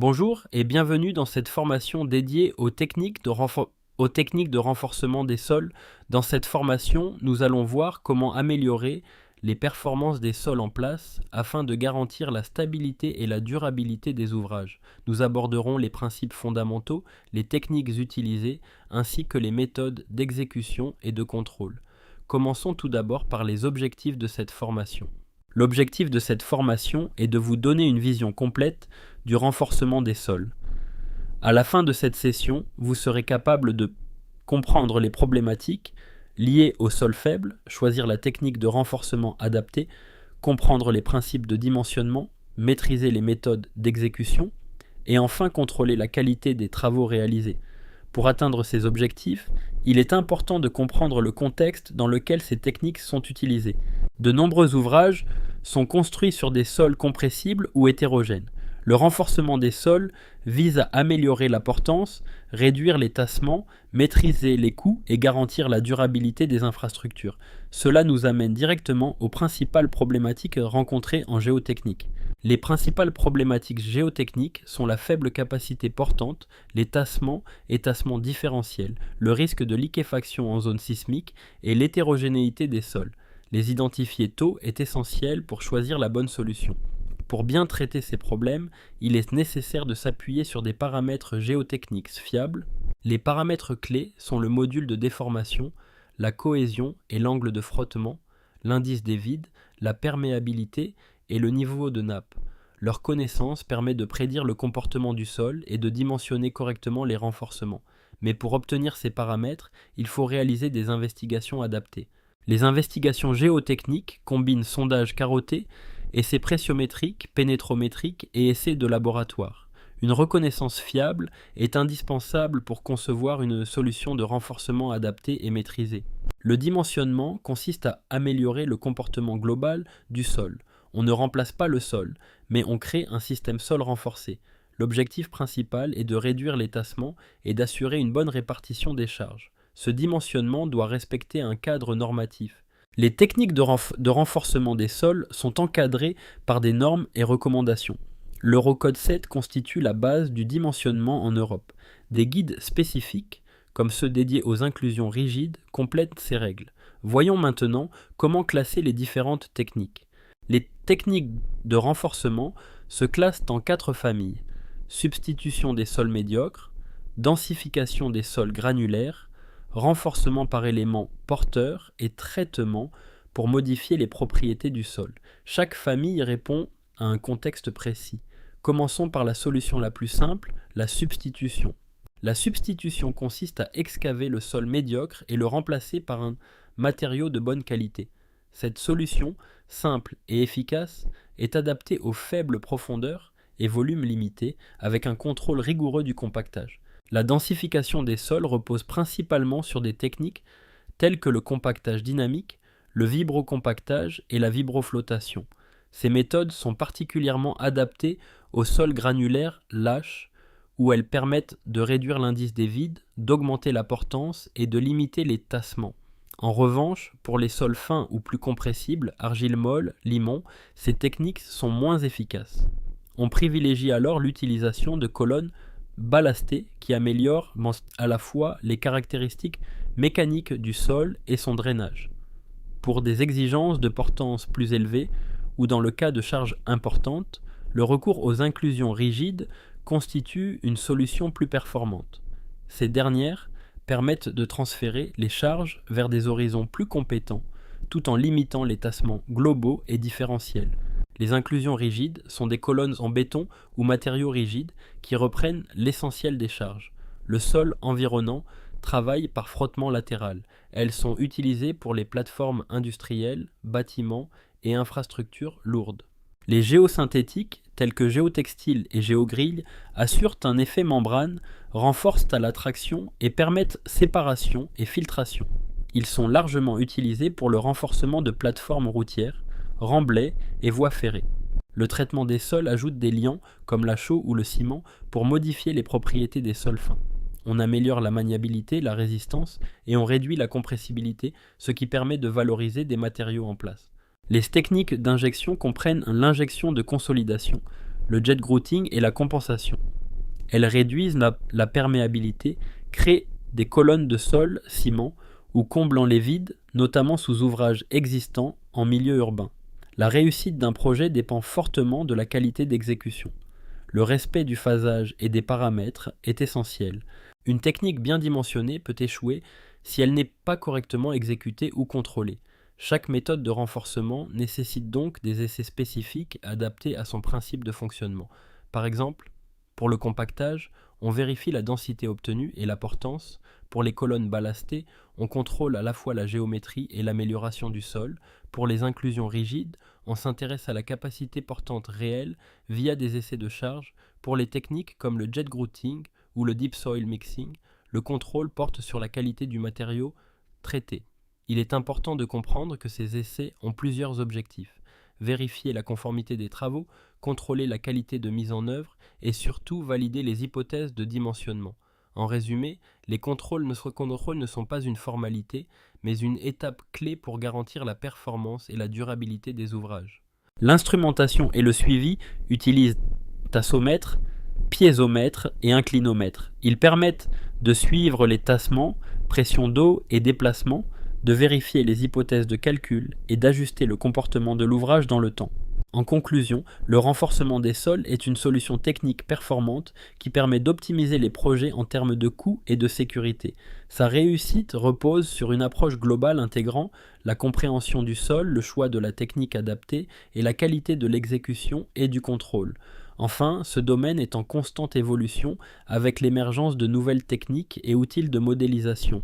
Bonjour et bienvenue dans cette formation dédiée aux techniques de renforcement des sols. Dans cette formation, nous allons voir comment améliorer les performances des sols en place afin de garantir la stabilité et la durabilité des ouvrages. Nous aborderons les principes fondamentaux, les techniques utilisées, ainsi que les méthodes d'exécution et de contrôle. Commençons tout d'abord par les objectifs de cette formation. L'objectif de cette formation est de vous donner une vision complète du renforcement des sols. À la fin de cette session, vous serez capable de comprendre les problématiques liées aux sols faibles, choisir la technique de renforcement adaptée, comprendre les principes de dimensionnement, maîtriser les méthodes d'exécution et enfin contrôler la qualité des travaux réalisés. Pour atteindre ces objectifs, il est important de comprendre le contexte dans lequel ces techniques sont utilisées. De nombreux ouvrages sont construits sur des sols compressibles ou hétérogènes. Le renforcement des sols vise à améliorer la portance, réduire les tassements, maîtriser les coûts et garantir la durabilité des infrastructures. Cela nous amène directement aux principales problématiques rencontrées en géotechnique. Les principales problématiques géotechniques sont la faible capacité portante, les tassements et tassements différentiels, le risque de liquéfaction en zone sismique et l'hétérogénéité des sols. Les identifier tôt est essentiel pour choisir la bonne solution. Pour bien traiter ces problèmes, il est nécessaire de s'appuyer sur des paramètres géotechniques fiables. Les paramètres clés sont le module de déformation, la cohésion et l'angle de frottement, l'indice des vides, la perméabilité et le niveau de nappe. Leur connaissance permet de prédire le comportement du sol et de dimensionner correctement les renforcements. Mais pour obtenir ces paramètres, il faut réaliser des investigations adaptées. Les investigations géotechniques combinent sondage carotté, essais pressiométriques, pénétrométriques et essais de laboratoire. Une reconnaissance fiable est indispensable pour concevoir une solution de renforcement adaptée et maîtrisée. Le dimensionnement consiste à améliorer le comportement global du sol. On ne remplace pas le sol, mais on crée un système sol renforcé. L'objectif principal est de réduire les tassements et d'assurer une bonne répartition des charges. Ce dimensionnement doit respecter un cadre normatif. Les techniques de renforcement des sols sont encadrées par des normes et recommandations. L'Eurocode 7 constitue la base du dimensionnement en Europe. Des guides spécifiques, comme ceux dédiés aux inclusions rigides, complètent ces règles. Voyons maintenant comment classer les différentes techniques. Les techniques de renforcement se classent en 4 familles: substitution des sols médiocres, densification des sols granulaires, renforcement par éléments porteurs et traitement pour modifier les propriétés du sol. Chaque famille répond à un contexte précis. Commençons par la solution la plus simple, la substitution. La substitution consiste à excaver le sol médiocre et le remplacer par un matériau de bonne qualité. Cette solution, simple et efficace, est adaptée aux faibles profondeurs et volumes limités, avec un contrôle rigoureux du compactage. La densification des sols repose principalement sur des techniques telles que le compactage dynamique, le vibrocompactage et la vibroflottation. Ces méthodes sont particulièrement adaptées aux sols granulaires lâches, où elles permettent de réduire l'indice des vides, d'augmenter la portance et de limiter les tassements. En revanche, pour les sols fins ou plus compressibles, argile molle, limon, ces techniques sont moins efficaces. On privilégie alors l'utilisation de colonnes ballastées qui améliorent à la fois les caractéristiques mécaniques du sol et son drainage. Pour des exigences de portance plus élevées ou dans le cas de charges importantes, le recours aux inclusions rigides constitue une solution plus performante. Ces dernières permettent de transférer les charges vers des horizons plus compétents tout en limitant les tassements globaux et différentiels. Les inclusions rigides sont des colonnes en béton ou matériaux rigides qui reprennent l'essentiel des charges. Le sol environnant travaille par frottement latéral. Elles sont utilisées pour les plateformes industrielles, bâtiments et infrastructures lourdes. Les géosynthétiques, tels que géotextiles et géogrilles, assurent un effet membrane, renforcent à la traction et permettent séparation et filtration. Ils sont largement utilisés pour le renforcement de plateformes routières, remblais et voies ferrées. Le traitement des sols ajoute des liants, comme la chaux ou le ciment, pour modifier les propriétés des sols fins. On améliore la maniabilité, la résistance, et on réduit la compressibilité, ce qui permet de valoriser des matériaux en place. Les techniques d'injection comprennent l'injection de consolidation, le jet grouting et la compensation. Elles réduisent la perméabilité, créent des colonnes de sol ciment ou comblant les vides, notamment sous ouvrages existants en milieu urbain. La réussite d'un projet dépend fortement de la qualité d'exécution. Le respect du phasage et des paramètres est essentiel. Une technique bien dimensionnée peut échouer si elle n'est pas correctement exécutée ou contrôlée. Chaque méthode de renforcement nécessite donc des essais spécifiques adaptés à son principe de fonctionnement. Par exemple, pour le compactage, on vérifie la densité obtenue et la portance. Pour les colonnes ballastées, on contrôle à la fois la géométrie et l'amélioration du sol. Pour les inclusions rigides, on s'intéresse à la capacité portante réelle via des essais de charge. Pour les techniques comme le jet grouting ou le deep soil mixing, le contrôle porte sur la qualité du matériau traité. Il est important de comprendre que ces essais ont plusieurs objectifs: vérifier la conformité des travaux, contrôler la qualité de mise en œuvre et surtout valider les hypothèses de dimensionnement. En résumé, les contrôles ne sont pas une formalité, mais une étape clé pour garantir la performance et la durabilité des ouvrages. L'instrumentation et le suivi utilisent tassomètre, piézomètre et inclinomètre. Ils permettent de suivre les tassements, pression d'eau et déplacement, de vérifier les hypothèses de calcul et d'ajuster le comportement de l'ouvrage dans le temps. En conclusion, le renforcement des sols est une solution technique performante qui permet d'optimiser les projets en termes de coût et de sécurité. Sa réussite repose sur une approche globale intégrant la compréhension du sol, le choix de la technique adaptée et la qualité de l'exécution et du contrôle. Enfin, ce domaine est en constante évolution avec l'émergence de nouvelles techniques et outils de modélisation.